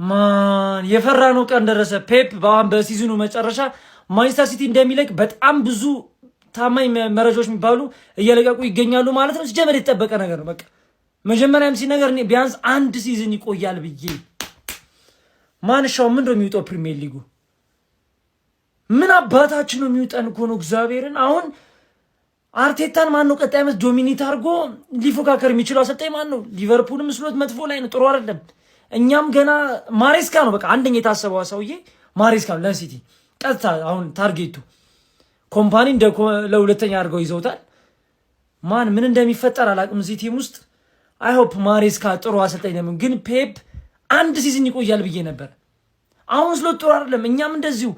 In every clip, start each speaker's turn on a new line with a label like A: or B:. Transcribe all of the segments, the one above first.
A: ማን የፈራነው ቀን ደረሰ። ፔፕ በሲዝኑ መጨረሻ ማንቸስተር ሲቲ እንደሚለቅ በጣም ብዙ ታማኝ መረጃዎች የሚባሉ እየለቀቁ ይገኛሉ ማለት ነው። ሲጀመር የተጠበቀ ነገር ነው። በቃ መጀመሪያም ሲነገር ቢያንስ አንድ ሲዝን ይቆያል ብዬ ማንሻው ምን እንደሚውጠው ፕሪሚየር ሊጉ ምን አባታችን ነው የሚውጠን እኮ ነው እግዚአብሔርን። አሁን አርቴታን ማን ነው ቀጣይ ዓመት ዶሚኔት አድርጎ ሊፎካከር የሚችለው አሰልጣኝ ማን ነው? ሊቨርፑልም መስሎት መጥፎ ላይ ነው፣ ጥሩ አይደለም። እኛም ገና ማሬስካ ነው በቃ አንደኛ የታሰበው ሰውዬ ማሬስካ ነው ለሲቲ ቀጥታ አሁን ታርጌቱ ኮምፓኒ ለሁለተኛ አድርገው ይዘውታል። ማን ምን እንደሚፈጠር አላቅም እዚህ ቲም ውስጥ። አይ ሆፕ ማሬስካ ጥሩ አሰልጣኝ ነው። ግን ፔፕ አንድ ሲዝን ይቆያል ብዬ ነበር። አሁን ስለ ጥሩ አይደለም። እኛም እንደዚሁ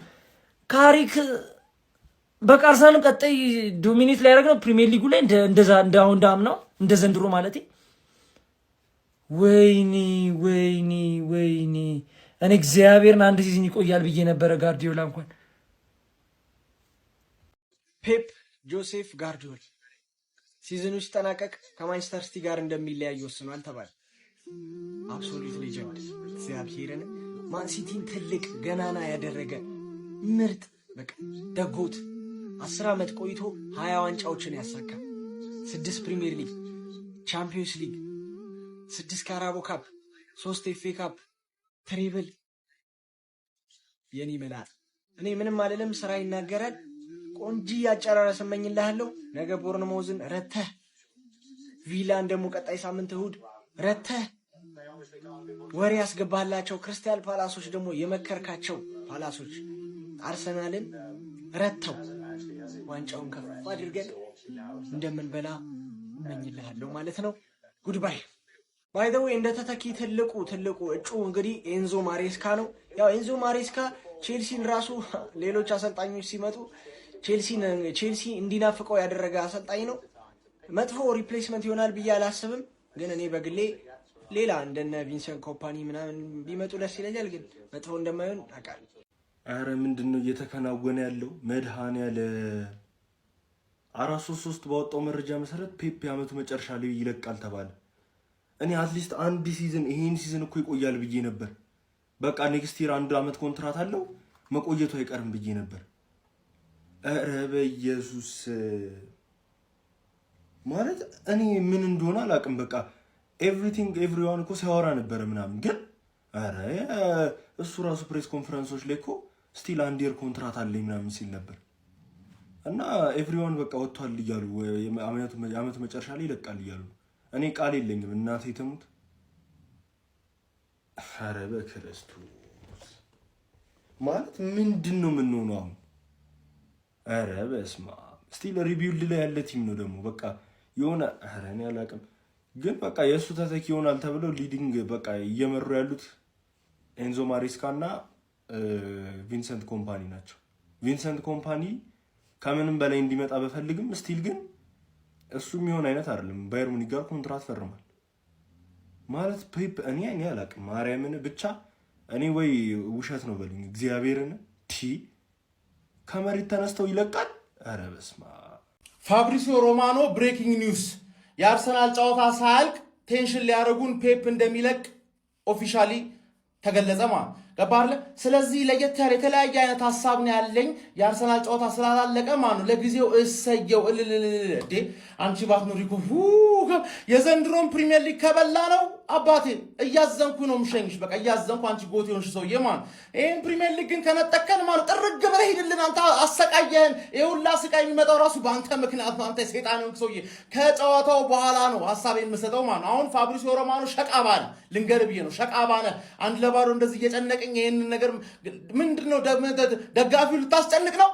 A: ካሪክ በቃ አርሰናል ቀጣይ ዶሚኔት ላይ ያደረገው ፕሪሚየር ሊጉ ላይ እንደዛ እንዳሁን እንዳምናው እንደ ዘንድሮ ማለት ወይኔ እኔ እግዚአብሔርን አንድ ሲዝን ይቆያል ብዬ ነበረ። ጋርዲዮላ እንኳን
B: ፔፕ ጆሴፍ ጋርዲዮላ ሲዝኑ ሲጠናቀቅ ከማንቸስተር ሲቲ ጋር እንደሚለያይ ወስኗል ተባለ። አብሶሉት ሌጀንድ እግዚአብሔርን ማን ሲቲን ትልቅ ገናና ያደረገ ምርጥ በቃ ደጎት 10 ዓመት ቆይቶ 20 ዋንጫዎችን ያሳካ 6 ፕሪሚየር ሊግ፣ ቻምፒዮንስ ሊግ፣ 6 ካራቦ ካፕ፣ 3 ኤፍኤ ካፕ፣ ትሪብል የኔ መላጥ። እኔ ምንም አልልም፣ ስራ ይናገራል። ቆንጂ ያጨራረሰ እመኝልሃለሁ። ነገ ቦርንማውዝን ረተህ ቪላን ደግሞ ቀጣይ ሳምንት እሁድ ረተህ ወሬ ያስገባላቸው ክሪስታል ፓላሶች ደግሞ የመከርካቸው ፓላሶች አርሰናልን ረተው ዋንጫውን ከፍ አድርገን እንደምንበላ እመኝልሃለሁ ማለት ነው። ጉድባይ ባይ ዘ ዌይ እንደተተኪ ትልቁ እጩ እንግዲህ ኤንዞ ማሬስካ ነው። ያው ኤንዞ ማሬስካ ቼልሲን ራሱ ሌሎች አሰልጣኞች ሲመጡ ቼልሲ እንዲናፍቀው ያደረገ አሰልጣኝ ነው። መጥፎ ሪፕሌስመንት ይሆናል ብዬ አላስብም። ግን እኔ በግሌ ሌላ እንደነ ቪንሰንት ኮምፓኒ ምናምን ቢመጡ ደስ ይለኛል። ግን መጥፎ እንደማይሆን አውቃለሁ።
C: አረ ምንድነው እየተከናወነ ያለው? መድሃኒያለ 433 ባወጣው መረጃ መሰረት ፔፕ የዓመቱ መጨረሻ ላይ ይለቃል ተባለ። እኔ አትሊስት አንድ ሲዝን ይሄን ሲዝን እኮ ይቆያል ብዬ ነበር። በቃ ኔክስት ይር 1 ዓመት ኮንትራት አለው መቆየቱ አይቀርም ብዬ ነበር። አረ በኢየሱስ ማለት እኔ ምን እንደሆነ አላውቅም። በቃ ኤቭሪቲንግ ኤቭሪዋን እኮ ሲያወራ ነበረ ምናምን። ግን አረ እሱ ራሱ ፕሬስ ኮንፈረንሶች ላይ እኮ ስቲል 1 ይር ኮንትራት አለኝ ምናምን ሲል ነበር። እና ኤቭሪዋን በቃ ወጥቷል እያሉ የዓመቱ መጨረሻ ላይ ይለቃል እያሉ እኔ ቃል የለኝም እናቴ ትሙት። አረ በክርስቶስ ማለት ምንድነው የምንሆነው አሁን? አረ በስማ ስቲል ሪቢውልድ ላይ ያለ ቲም ነው ደግሞ በቃ የሆነ አረ እኔ አላውቅም። ግን በቃ የእሱ ተተኪ ይሆናል ተብለው ሊዲንግ በቃ እየመሩ ያሉት ኤንዞ ማሬስካና ቪንሰንት ኮምፓኒ ናቸው። ቪንሰንት ኮምፓኒ ከምንም በላይ እንዲመጣ በፈልግም ስቲል ግን እሱ የሚሆን አይነት አይደለም። ባየር ሙኒክ ጋር ኮንትራት ፈርሟል ማለት ፔፕ እኔ አላውቅም። ማርያምን ብቻ እኔ ወይ ውሸት ነው በሉኝ እግዚአብሔርን ከመሬት ተነስተው ይለቃል። አረ በስማ
D: ፋብሪሲዮ ሮማኖ ብሬኪንግ ኒውስ የአርሰናል ጨዋታ ሳያልቅ ቴንሽን ሊያደርጉን ፔፕ እንደሚለቅ ኦፊሻሊ ተገለጸ ማለት ገባርለ። ስለዚህ ለየት ያለ የተለያየ አይነት ሐሳብ ነው ያለኝ። የአርሰናል ጨዋታ ስላላለቀ ማለት ነው ለጊዜው እሰየው እልልልልዴ አንቺ ባትኖሪኮ የዘንድሮን ፕሪሚየር ሊግ ከበላ ነው አባቴ እያዘንኩ ነው ምሸኝሽ። በቃ እያዘንኩ አንቺ ጎት ይሆንሽ ሰውዬ ማለት ይሄን ፕሪሚየር ሊግ ግን ከነጠቀን ማለት ጥርግ ብለህ ሂድልን አንተ አሰቃየን። ይሁላ ስቃይ የሚመጣው ራሱ በአንተ ምክንያት ነው። አንተ ሰይጣን ነው ሰውዬ። ከጨዋታው በኋላ ነው ሐሳቤን የምሰጠው ማለት አሁን ፋብሪሲዮ ሮማኖ ሸቃባነ ልንገር ብዬ ነው ሸቃባነ አንድ ለባዶ እንደዚህ እየጨነቀኝ ይሄን ነገር ምንድነው ደጋፊው ልታስጨንቅ ነው?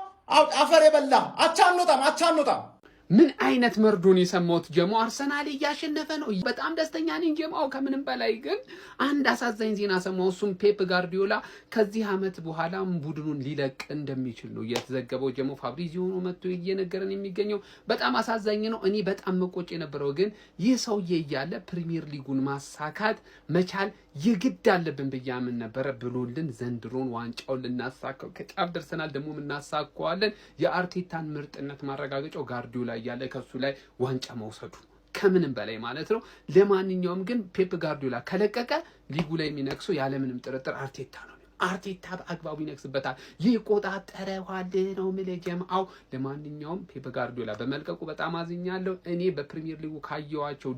D: አፈር የበላ አቻ አንወጣም።
E: ምን አይነት መርዶን የሰማሁት ጀሞ አርሰናል እያሸነፈ ነው። በጣም ደስተኛ ነኝ ጀማው። ከምንም በላይ ግን አንድ አሳዛኝ ዜና ሰማሁ። እሱም ፔፕ ጋርዲዮላ ከዚህ ዓመት በኋላ ቡድኑን ሊለቅ እንደሚችል ነው የተዘገበው። ጀሞ ፋብሪዚዮ ነው መጥቶ እየነገረን የሚገኘው። በጣም አሳዛኝ ነው። እኔ በጣም መቆጭ የነበረው ግን ይህ ሰውዬ እያለ ፕሪሚየር ሊጉን ማሳካት መቻል የግድ አለብን ብያምን ነበረ ብሎልን ዘንድሮን ዋንጫውን ልናሳካው ከጫፍ ደርሰናል። ደግሞ እናሳካዋለን። የአርቴታን ምርጥነት ማረጋገጫው ጋርዲዮላ እያለ ከሱ ላይ ዋንጫ መውሰዱ ከምንም በላይ ማለት ነው። ለማንኛውም ግን ፔፕ ጋርዲዮላ ከለቀቀ ሊጉ ላይ የሚነክሰው ያለምንም ጥርጥር አርቴታ ነው። አርቴታ በአግባቡ ይነክስበታል፣ ይቆጣጠረዋል ነው የምልህ ጀምአው። ለማንኛውም ፔፕ ጋርዲዮላ በመልቀቁ በጣም አዝኛለሁ። እኔ በፕሪሚየር ሊጉ ካየኋቸው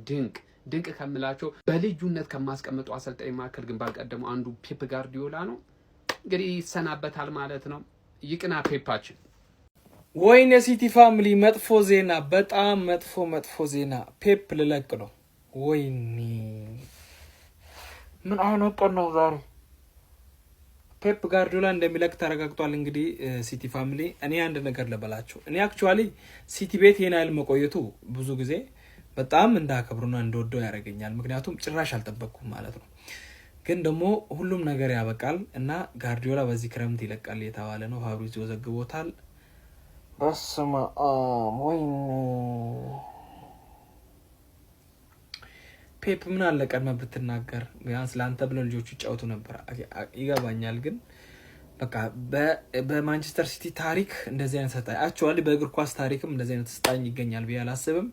E: ድንቅ ከምላቸው በልዩነት ከማስቀምጠው አሰልጣኝ መካከል ግን ባልቀደሙ አንዱ ፔፕ ጋርዲዮላ ነው። እንግዲህ ይሰናበታል ማለት ነው። ይቅና ፔፓችን።
B: ወይኔ ሲቲ ፋሚሊ መጥፎ ዜና፣ በጣም መጥፎ ዜና። ፔፕ ልለቅ ነው። ወይኔ ምን አይነት ቀን ነው ዛሬ? ፔፕ ጋርዲዮላ እንደሚለቅ ተረጋግጧል። እንግዲህ ሲቲ ፋሚሊ እኔ አንድ ነገር ልበላችሁ። እኔ አክቹአሊ ሲቲ ቤት ይሄን ያህል መቆየቱ ብዙ ጊዜ በጣም እንዳከብሩና እንደወደው ያደርገኛል። ምክንያቱም ጭራሽ አልጠበቅኩም ማለት ነው። ግን ደግሞ ሁሉም ነገር ያበቃል እና ጋርዲዮላ በዚህ ክረምት ይለቃል የተባለ ነው። ፋብሪዚዮ ዘግቦታል። በስመ አብ ወይኔ ፔፕ ምን አለ ቀድመህ ብትናገር፣ ቢያንስ ለአንተ ብለው ልጆቹ ይጫወቱ ነበር። ይገባኛል፣ ግን በቃ በማንቸስተር ሲቲ ታሪክ እንደዚህ አይነት አሰልጣኝ አክቹአሊ በእግር ኳስ ታሪክም እንደዚህ አይነት አሰልጣኝ ይገኛል ብዬ አላስብም።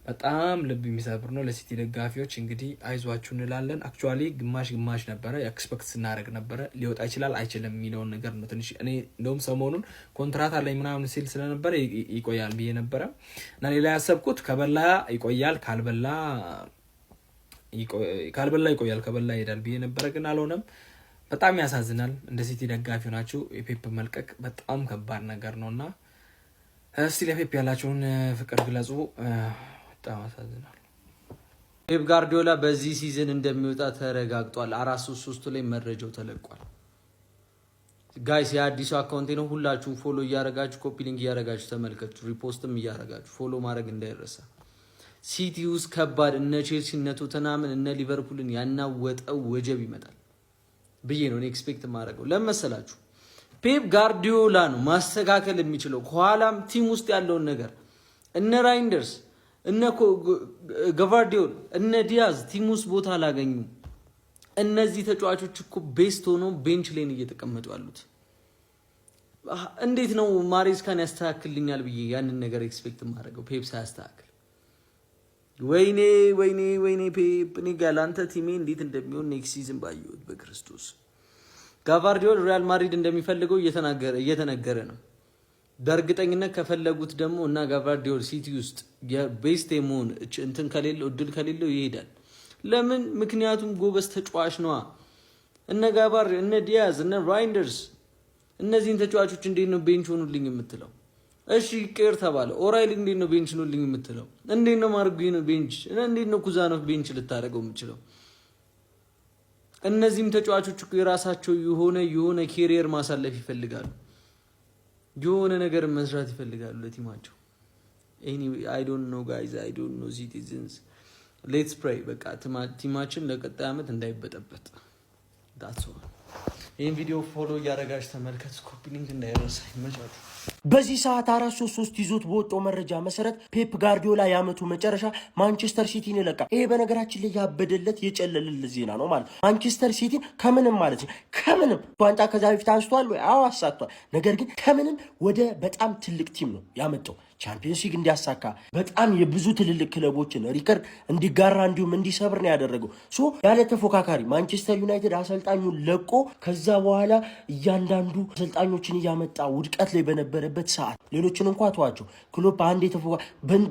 B: በጣም ልብ የሚሰብር ነው። ለሲቲ ደጋፊዎች እንግዲህ አይዟችሁ እንላለን። አክቹአሊ ግማሽ ነበረ ኤክስፔክት ስናደርግ ነበረ። ሊወጣ ይችላል አይችልም የሚለውን ነገር ነው ትንሽ እኔ እንደውም ሰሞኑን ኮንትራት አለኝ ምናምን ሲል ስለነበረ ይቆያል ብዬ ነበረ እና ሌላ ያሰብኩት ከበላ ይቆያል ካልበላ ይቆያል ከበላ ይሄዳል ብዬ ነበረ፣ ግን አልሆነም። በጣም ያሳዝናል። እንደ ሲቲ ደጋፊ ናችሁ የፔፕ መልቀቅ በጣም ከባድ ነገር ነውና እስቲ ለፔፕ ያላችሁን ፍቅር ግለጹ። በጣም ያሳዝናል።
F: ፔፕ ጋርዲዮላ በዚህ ሲዝን እንደሚወጣ ተረጋግጧል። 433 ላይ መረጃው ተለቋል። ጋይስ የአዲሱ አካውንቴ ነው። ሁላችሁም ፎሎ እያረጋችሁ ኮፒ ሊንክ እያረጋችሁ ተመልከቱ። ሪፖስትም እያረጋችሁ ፎሎ ማድረግ እንዳይረሳ። ሲቲ ውስጥ ከባድ እነ ቼልሲ እነ ቶተንሃምን እነ ሊቨርፑልን ያናወጠው ወጀብ ይመጣል ብዬ ነው ኤክስፔክት ማድረገው። ለመሰላችሁ ፔፕ ጋርዲዮላ ነው ማስተካከል የሚችለው ከኋላም ቲም ውስጥ ያለውን ነገር። እነ ራይንደርስ እነ ጋቫርዲዮል እነ ዲያዝ ቲም ውስጥ ቦታ አላገኙ። እነዚህ ተጫዋቾች እኮ ቤስት ሆኖ ቤንች ላይ እየተቀመጡ ያሉት። እንዴት ነው ማሬስካን ያስተካክልኛል ብዬ ያንን ነገር ኤክስፔክት ማድረገው ፔፕ ሳያስተካክል? ወይኔ ፔፕ እኔ ጋላንተ ቲሜ እንዴት እንደሚሆን ኔክስት ሲዝን ባየሁት በክርስቶስ። ጋቫርዲዮል ሪያል ማድሪድ እንደሚፈልገው እየተነገረ ነው። በእርግጠኝነት ከፈለጉት ደግሞ እና ጋቫርዲዮል ሲቲ ውስጥ የቤስት የመሆን እንትን ከሌለው እድል ከሌለው ይሄዳል። ለምን? ምክንያቱም ጎበዝ ተጫዋች ነዋ። እነ ጋቫር እነ ዲያዝ እነ ራይንደርስ እነዚህን ተጫዋቾች እንዴት ነው ቤንች ሆኑልኝ የምትለው? እሺ ይቀር ተባለ። ኦራይል እንዴት ነው ቤንች ሆኑልኝ የምትለው? እንዴት ነው ማርጉኝ ነው ቤንች? እንዴት ነው ኩዛኖፍ ቤንች ልታደርገው የምትችለው? እነዚህም ተጫዋቾች እኮ የራሳቸው የሆነ ኬሪየር ማሳለፍ ይፈልጋሉ። የሆነ ነገር መስራት ይፈልጋሉ ለቲማቸው። ኤኒዌይ አይ ዶንት ኖ ጋይዝ አይ ዶንት ኖ ሲቲዝንስ ሌትስ ፕሬይ። በቃ ቲማችን ለቀጣይ ዓመት እንዳይበጠበጥ ዳትስ ኦል። ይሄን ቪዲዮ ፎሎ እያደረጋችሁ ተመልከቱ። ኮፒ ሊንክ እንዳይረሳ። ይመቻችሁ።
G: በዚህ ሰዓት 433 ይዞት በወጣው መረጃ መሰረት ፔፕ ጋርዲዮላ የዓመቱ መጨረሻ ማንቸስተር ሲቲን ይለቃል። ይሄ በነገራችን ላይ ያበደለት የጨለለለት ዜና ነው ማለት ነው። ማንቸስተር ሲቲን ከምንም ማለት ነው ከምንም ዋንጫ ከዛ በፊት አንስቷል ወይ? አዎ አሳቷል። ነገር ግን ከምንም ወደ በጣም ትልቅ ቲም ነው ያመጣው። ቻምፒየንስ ሊግ እንዲያሳካ በጣም የብዙ ትልልቅ ክለቦችን ሪከርድ እንዲጋራ እንዲሁም እንዲሰብር ነው ያደረገው። ሶ ያለ ተፎካካሪ ማንቸስተር ዩናይትድ አሰልጣኙን ለቆ ከዛ በኋላ እያንዳንዱ አሰልጣኞችን እያመጣ ውድቀት ላይ በነበረበት ሰዓት ሌሎችን እንኳን ተዋቸው ክሎፕ አንዴ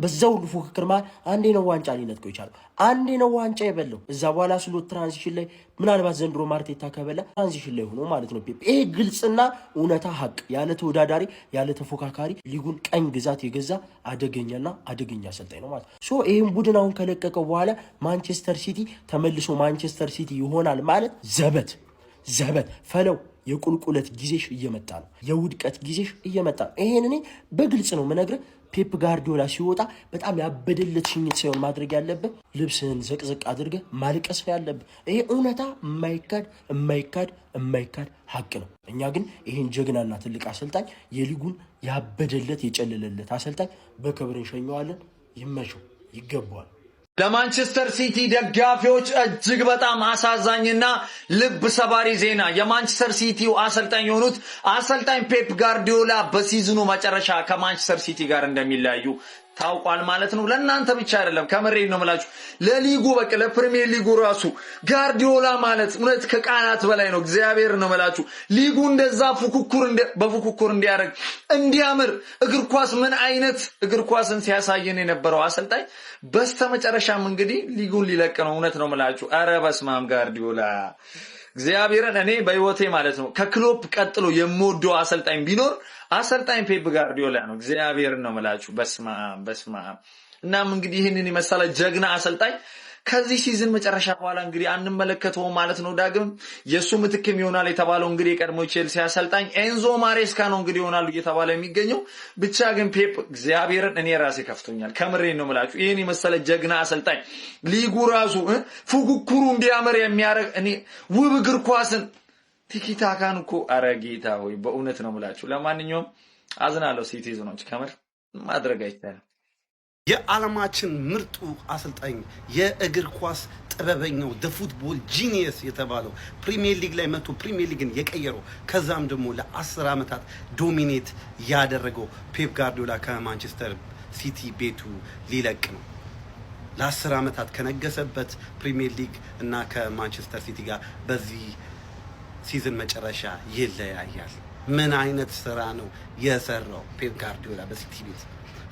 G: በዛው ሁሉ ፉክክር ማለት አንዴ ነው ዋንጫ ሊነጥቀው ይቻላል። አንዴ ነው ዋንጫ የበለው። እዛ በኋላ ስሎት ትራንዚሽን ላይ ምናልባት ዘንድሮ ማርቴታ ከበላ ትራንዚሽን ላይ ሆኖ ማለት ነው ፔፕ። ይሄ ግልጽና እውነታ ሀቅ ያለ ተወዳዳሪ ያለ ተፎካካሪ ሊጉን ቀኝ ግዛት የገዛ አደገኛና አደገኛ አሰልጣኝ ነው ማለት ነው። ሶ ይሄን ቡድን አሁን ከለቀቀው በኋላ ማንቸስተር ሲቲ ተመልሶ ማንቸስተር ሲቲ ይሆናል ማለት ዘበት ፈለው የቁልቁለት ጊዜሽ እየመጣ ነው። የውድቀት ጊዜሽ እየመጣ ነው። ይሄን እኔ በግልጽ ነው የምነግርህ። ፔፕ ጋርዲዮላ ሲወጣ በጣም ያበደለት ሽኝት ሳይሆን ማድረግ ያለብህ ልብስህን ዘቅዘቅ አድርገህ ማልቀስ ያለብህ። ይሄ እውነታ የማይካድ ሀቅ ነው። እኛ ግን ይሄን ጀግናና ትልቅ አሰልጣኝ የሊጉን ያበደለት የጨለለለት አሰልጣኝ በክብር እንሸኘዋለን። ይመቸው፣ ይገባዋል።
H: ለማንቸስተር ሲቲ ደጋፊዎች እጅግ በጣም አሳዛኝና ልብ ሰባሪ ዜና። የማንቸስተር ሲቲው አሰልጣኝ የሆኑት አሰልጣኝ ፔፕ ጋርዲዮላ በሲዝኑ መጨረሻ ከማንቸስተር ሲቲ ጋር እንደሚለያዩ ታውቋል ማለት ነው። ለእናንተ ብቻ አይደለም ከምሬ ነው የምላችሁ ለሊጉ በቃ ለፕሪሚየር ሊጉ ራሱ ጋርዲዮላ ማለት እውነት ከቃላት በላይ ነው። እግዚአብሔር ነው የምላችሁ ሊጉ እንደዛ በፉክክር እንዲያደርግ እንዲያምር እግር ኳስ ምን አይነት እግር ኳስን ሲያሳየን የነበረው አሰልጣኝ በስተመጨረሻም እንግዲህ ሊጉን ሊለቅ ነው። እውነት ነው የምላችሁ ኧረ በስመ አብ ጋርዲዮላ እግዚአብሔርን እኔ በህይወቴ ማለት ነው ከክሎፕ ቀጥሎ የምወደው አሰልጣኝ ቢኖር አሰልጣኝ ፔፕ ጋርዲዮላ ነው። እግዚአብሔርን ነው የምላችሁ በስመ አብ እናም እንግዲህ ይህንን የመሰለ ጀግና አሰልጣኝ ከዚህ ሲዝን መጨረሻ በኋላ እንግዲህ አንመለከተው ማለት ነው። ዳግም የሱ ምትክም ይሆናል የተባለው እንግዲህ የቀድሞ ቼልሲ አሰልጣኝ ኤንዞ ማሬስካ ነው እንግዲህ ይሆናሉ እየተባለ የሚገኘው። ብቻ ግን ፔፕ እግዚአብሔርን እኔ ራሴ ከፍቶኛል ከምሬ ነው የምላችሁ ይሄን የመሰለ ጀግና አሰልጣኝ ሊጉ ራሱ ፉክክሩ እንዲያምር የሚያደርግ እኔ ውብ እግር ኳስን ቲኪታካን እኮ ኧረ ጌታ ሆይ በእውነት ነው የምላችሁ። ለማንኛውም አዝናለሁ ሲቲዝኖች ከምር ማድረግ አይቻልም።
I: የዓለማችን ምርጡ አሰልጣኝ የእግር ኳስ ጥበበኛው ፉትቦል ጂኒየስ የተባለው ፕሪሚየር ሊግ ላይ መጥቶ ፕሪሚየር ሊግን የቀየረው ከዛም ደግሞ ለ10 ዓመታት ዶሚኔት ያደረገው ፔፕ ጋርዲዮላ ከማንቸስተር ሲቲ ቤቱ ሊለቅ ነው። ለ10 ዓመታት ከነገሰበት ፕሪሚየር ሊግ እና ከማንቸስተር ሲቲ ጋር በዚህ ሲዝን መጨረሻ ይለያያል። ምን አይነት ስራ ነው የሰራው ፔፕ ጋርዲዮላ በሲቲ ቤት?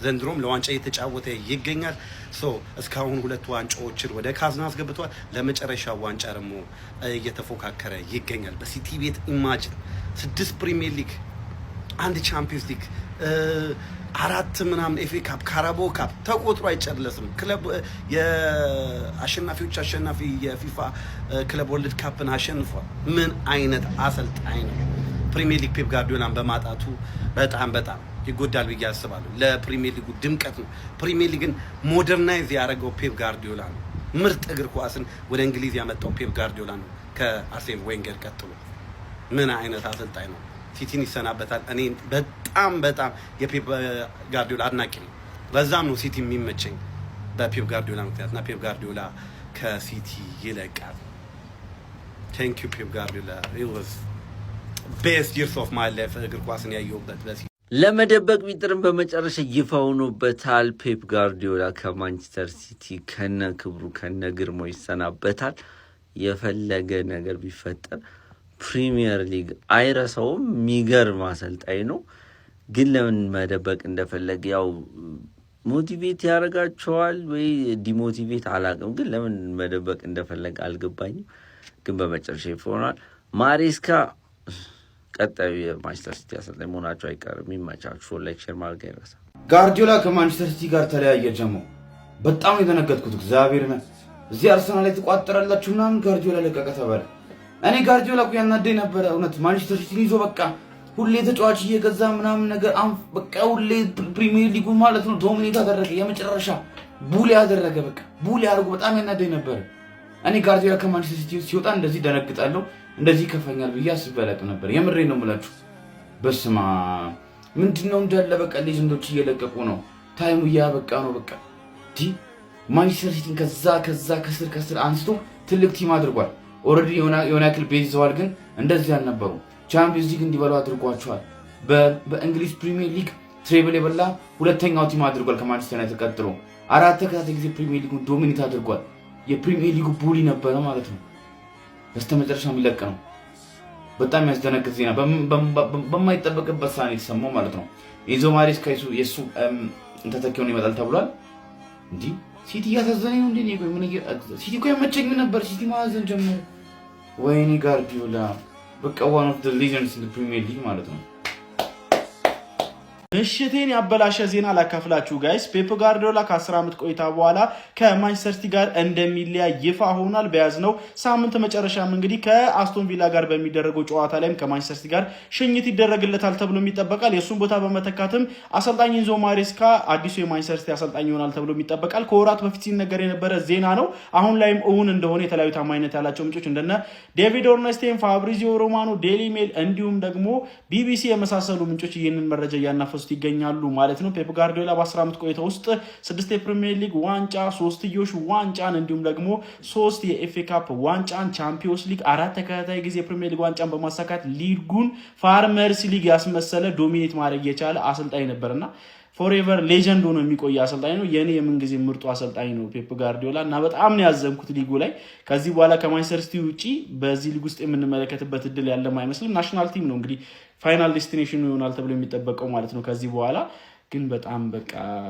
I: ዘንድሮም ለዋንጫ እየተጫወተ ይገኛል። እስካሁን 2 ዋንጫዎችን ወደ ካዝና አስገብቷል። ለመጨረሻው ዋንጫ ደግሞ እየተፎካከረ ይገኛል በሲቲ ቤት። ኢማጂን 6 ፕሪሚየር ሊግ፣ 1 ቻምፒየንስ ሊግ፣ 4 ምናምን ኤፍኤ ካፕ፣ ካራቦ ካፕ ተቆጥሮ አይጨረስም። ክለብ የአሸናፊዎች አሸናፊ የፊፋ ክለብ ወርልድ ካፕን አሸንፏል። ምን አይነት አሰልጣኝ ነው! ፕሪሚየር ሊግ ፔፕ ጋርዲዮላን በማጣቱ በጣም ይጎዳል ብዬ አስባለሁ። ለፕሪሚየር ሊጉ ድምቀት ነው። ፕሪሚየር ሊግን ሞደርናይዝ ያደረገው ፔፕ ጋርዲዮላ ነው። ምርጥ እግር ኳስን ወደ እንግሊዝ ያመጣው ፔፕ ጋርዲዮላ ነው ከአርሴን ዌንገር ቀጥሎ። ምን አይነት አሰልጣኝ ነው! ሲቲን ይሰናበታል። እኔ በጣም የፔፕ ጋርዲዮላ አድናቂ ነኝ። በዛም ነው ሲቲ የሚመቸኝ በፔፕ ጋርዲዮላ ምክንያት እና ፔፕ ጋርዲዮላ ከሲቲ ይለቃል። ቴንክ ዩ ፔፕ ጋርዲዮላ it was best years of my life እግር ኳስን ያየሁበት በሲቲ
J: ለመደበቅ ቢጥርም በመጨረሻ ይፋ ሆኖበታል። ፔፕ ጋርዲዮላ ከማንቸስተር ሲቲ ከነ ክብሩ ከነ ግርማው ይሰናበታል። የፈለገ ነገር ቢፈጠር ፕሪሚየር ሊግ አይረሳውም። የሚገርም አሰልጣኝ ነው። ግን ለምን መደበቅ እንደፈለገ ያው ሞቲቬት ያደርጋቸዋል ወይ ዲሞቲቬት አላውቅም። ግን ለምን መደበቅ እንደፈለገ አልገባኝም። ግን በመጨረሻ ይፋ ሆኗል። ማሬስካ ቀጣዩ የማንቸስተር ሲቲ አሰልጣኝ መሆናቸው አይቀርም። ይመቻችሁ። ላይክ ሼር ማድረግ አይረሳ።
K: ጋርዲዮላ ከማንቸስተር ሲቲ ጋር ተለያየ። ጀሞ በጣም የተነገጥኩት እግዚአብሔር ነው። እዚህ አርሰናል ላይ ተቋጠረላችሁ ምናምን ጋርዲዮላ ለቀቀ ተባለ። እኔ ጋርዲዮላ እኮ ያናደኝ ነበረ እውነት። ማንቸስተር ሲቲን ይዞ በቃ ሁሌ ተጫዋች እየገዛ ምናምን ነገር በቃ ሁሌ ፕሪሚየር ሊጉ ማለት ነው ዶሚኔት አደረገ። የመጨረሻ ቡሊ ያደረገ በቃ ቡሊ አድርጎ በጣም ያናደኝ ነበረ። እኔ ጋርዲዮላ ከማንቸስተር ሲቲ ሲወጣ እንደዚህ ደነግጣለሁ እንደዚህ ከፈኛል ብዬ አስቤ አላውቅም ነበር። የምሬ ነው የምላችሁ። በስማ ምንድነው እንዳለ በቃ ሌጀንዶች እየለቀቁ ነው። ታይሙ እያበቃ ነው። በቃ ማንቸስተር ሲቲን ከዛ ከስር አንስቶ ትልቅ ቲም አድርጓል። ኦልሬዲ የሆነ ያክል ቤዝ ይዘዋል፣ ግን እንደዚህ አልነበሩ። ቻምፒየንስ ሊግ እንዲበሉ አድርጓቸዋል። በእንግሊዝ ፕሪሚየር ሊግ ትሬብል የበላ ሁለተኛው ቲም አድርጓል ከማንቸስተር ዩናይትድ ቀጥሎ። 4 ተከታታይ ጊዜ ፕሪሚየር ሊጉን ዶሚኔት አድርጓል። የፕሪሚየር ሊጉ ቡሊ ነበረ ማለት ነው። በስተመጨረሻ የሚለቅ ነው። በጣም ያስደነግጥ ዜና በማይጠበቅበት ሰዓት የተሰማው ማለት ነው። ኤንዞ ማሬስካ የሱ ተተኪውን ይመጣል ተብሏል። እንዲህ ሲቲ እያሳዘነኝ ነው እንዴ? ሲቲ እኮ የመቸኝ ነበር። ሲቲ ማዘን ጀመረ። ወይኔ ጋርዲዮላ በቃ one of the legends in the Premier League ማለት ነው።
D: ምሽቴን ያበላሸ ዜና ላካፍላችሁ ጋይስ። ፔፕ ጋርዲዮላ ከ10 ዓመት ቆይታ በኋላ ከማንቸስተር ሲቲ ጋር እንደሚለያይ ይፋ ሆኗል። በያዝነው ሳምንት መጨረሻም እንግዲህ ከአስቶን ቪላ ጋር በሚደረገው ጨዋታ ላይም ከማንቸስተር ሲቲ ጋር ሽኝት ይደረግለታል ተብሎ ይጠበቃል። የሱን ቦታ በመተካትም አሰልጣኝ ኢንዞ ማሬስካ አዲሱ የማንቸስተር ሲቲ አሰልጣኝ ይሆናል ተብሎ ይጠበቃል። ከወራት በፊት ሲነገር የነበረ ዜና ነው። አሁን ላይም እውን እንደሆነ የተለያዩ ታማኝነት ያላቸው ምንጮች እንደነ ዴቪድ ኦርነስቴን፣ ፋብሪዚዮ ሮማኖ፣ ዴሊ ሜል እንዲሁም ደግሞ ቢቢሲ የመሳሰሉ ምንጮች ይህንን መረጃ እያናፈሱ ይገኛሉ ማለት ነው። ፔፕ ጋርዲዮላ በ10 ዓመት ቆይታ ውስጥ 6 የፕሪሚየር ሊግ ዋንጫ፣ 3ዮሽ ዋንጫን እንዲሁም ደግሞ 3 የኤፍኤ ካፕ ዋንጫን፣ ቻምፒዮንስ ሊግ 4 ተከታታይ ጊዜ የፕሪሚየር ሊግ ዋንጫን በማሳካት ሊጉን ፋርመርስ ሊግ ያስመሰለ ዶሚኔት ማድረግ የቻለ አሰልጣኝ ነበርና ፎሬቨር ሌጀንድ ሆኖ የሚቆይ አሰልጣኝ ነው። የኔ የምንጊዜ ምርጡ አሰልጣኝ ነው ፔፕ ጋርዲዮላ እና በጣም ነው ያዘንኩት ሊጉ ላይ። ከዚህ በኋላ ከማንቸስተር ሲቲ ውጪ በዚህ ሊግ ውስጥ የምንመለከትበት እድል ያለም አይመስልም። ናሽናል ቲም ነው እንግዲህ ፋይናል ዴስቲኔሽኑ ይሆናል ተብሎ የሚጠበቀው ማለት ነው ከዚህ በኋላ። ግን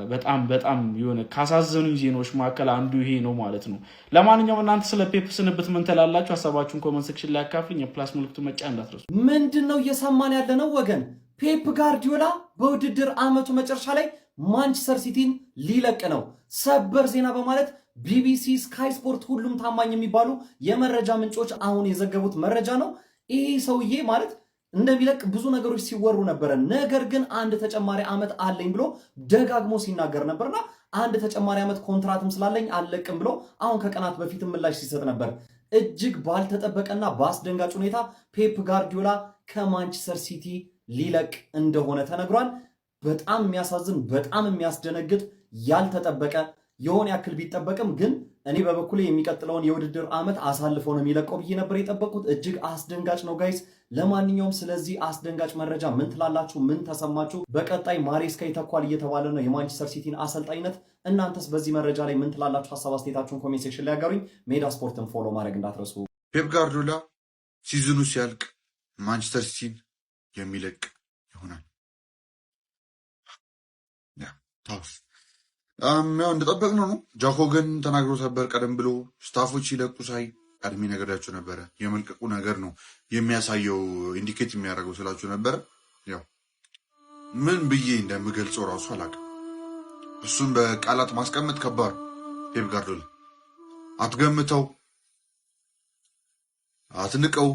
D: በጣም የሆነ ካሳዘኑኝ ዜናዎች መካከል አንዱ ይሄ ነው ማለት ነው። ለማንኛውም እናንተ ስለ ፔፕ ስንብት ምን ትላላችሁ? ሀሳባችሁን ኮመንት ሴክሽን ላይ አካፍሉኝ። የፕላስ ምልክቱ መጫን እንዳትረሱ።
G: ምንድነው እየሰማን ያለነው ወገን? ፔፕ ጋርዲዮላ በውድድር ዓመቱ መጨረሻ ላይ ማንቸስተር ሲቲን ሊለቅ ነው። ሰበር ዜና በማለት ቢቢሲ፣ ስካይ ስፖርት፣ ሁሉም ታማኝ የሚባሉ የመረጃ ምንጮች አሁን የዘገቡት መረጃ ነው። ይህ ሰውዬ ማለት እንደሚለቅ ብዙ ነገሮች ሲወሩ ነበረ። ነገር ግን አንድ ተጨማሪ ዓመት አለኝ ብሎ ደጋግሞ ሲናገር ነበርና አንድ ተጨማሪ ዓመት ኮንትራትም ስላለኝ አልለቅም ብሎ አሁን ከቀናት በፊት ምላሽ ሲሰጥ ነበር። እጅግ ባልተጠበቀና በአስደንጋጭ ሁኔታ ፔፕ ጋርዲዮላ ከማንቸስተር ሲቲ ሊለቅ እንደሆነ ተነግሯል። በጣም የሚያሳዝን በጣም የሚያስደነግጥ ያልተጠበቀ የሆነ ያክል ቢጠበቅም ግን እኔ በበኩሌ የሚቀጥለውን የውድድር ዓመት አሳልፈው ነው የሚለቀው ብዬ ነበር የጠበቁት። እጅግ አስደንጋጭ ነው ጋይስ። ለማንኛውም ስለዚህ አስደንጋጭ መረጃ ምን ትላላችሁ? ምን ተሰማችሁ? በቀጣይ ማሬስካ ይተኳል እየተባለ ነው የማንቸስተር ሲቲን አሰልጣኝነት። እናንተስ በዚህ መረጃ ላይ ምን ትላላችሁ? ሀሳብ አስተያየታችሁን ኮሜንት ሴክሽን ላይ ያጋሩኝ። ሜዳ ስፖርትን ፎሎ ማድረግ እንዳትረሱ።
L: ፔፕ ጋርዲዮላ ሲዝኑ ሲያልቅ ማንቸስተር ሲቲን የሚለቅ ይሆናል። ያው እንደጠበቅነው ነው። ጃኮገን ተናግሮ ነበር ቀደም ብሎ ስታፎች ሲለቁ ሳይ ቀድሜ ነገራቸው ነበረ። የመልቀቁ ነገር ነው የሚያሳየው ኢንዲኬት የሚያደርገው ስላችሁ ነበረ። ያው ምን ብዬ እንደምገልጸው ራሱ አላውቅም። እሱን በቃላት ማስቀመጥ ከባድ። ፔፕ ጋርዲዮላ አትገምተው፣ አትንቀው፣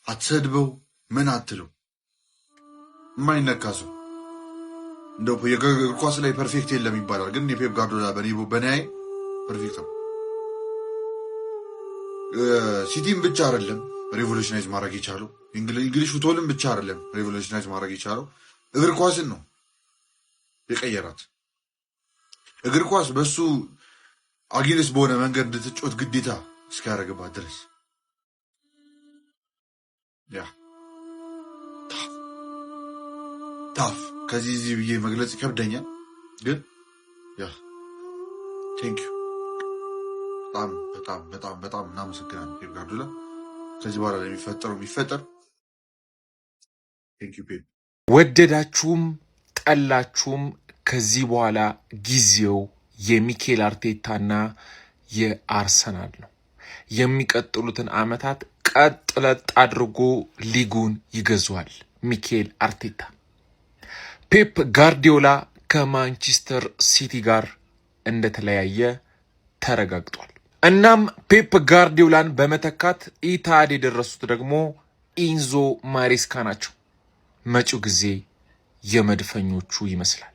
L: አትሰድበው፣ ምን አትለው፣ የማይነካ ሰው። እንደው የእግር ኳስ ላይ ፐርፌክት የለም ይባላል፣ ግን የፔፕ ጋርዲዮላ በኔ ፐርፌክት ነው። ሲቲም ብቻ አይደለም ሬቮሉሽናይዝ ማድረግ የቻለው እንግሊሽ ፉትቦልን ብቻ አይደለም ሬቮሉሽናይዝ ማድረግ የቻለው እግር ኳስን ነው የቀየራት። እግር ኳስ በሱ አጊንስ በሆነ መንገድ እንድትጮት ግዴታ እስኪያደርግባት ድረስ ታፍ ከዚህ ብዬ መግለጽ ይከብደኛል፣ ግን ቴንኪዩ በጣም እናመሰግናለን ፔፕ ጋርዲዮላ። ከዚህ በኋላ ለሚፈጠረው የሚፈጠር ቴንኪዩ ፔፕ።
M: ወደዳችሁም ጠላችሁም ከዚህ በኋላ ጊዜው የሚኬል አርቴታና የአርሰናል ነው። የሚቀጥሉትን ዓመታት ቀጥ ለጥ አድርጎ ሊጉን ይገዟል ሚኬል አርቴታ። ፔፕ ጋርዲዮላ ከማንቸስተር ሲቲ ጋር እንደተለያየ ተረጋግጧል። እናም ፔፕ ጋርዲዮላን በመተካት ኢታድ የደረሱት ደግሞ ኢንዞ ማሬስካ ናቸው። መጪው ጊዜ የመድፈኞቹ ይመስላል።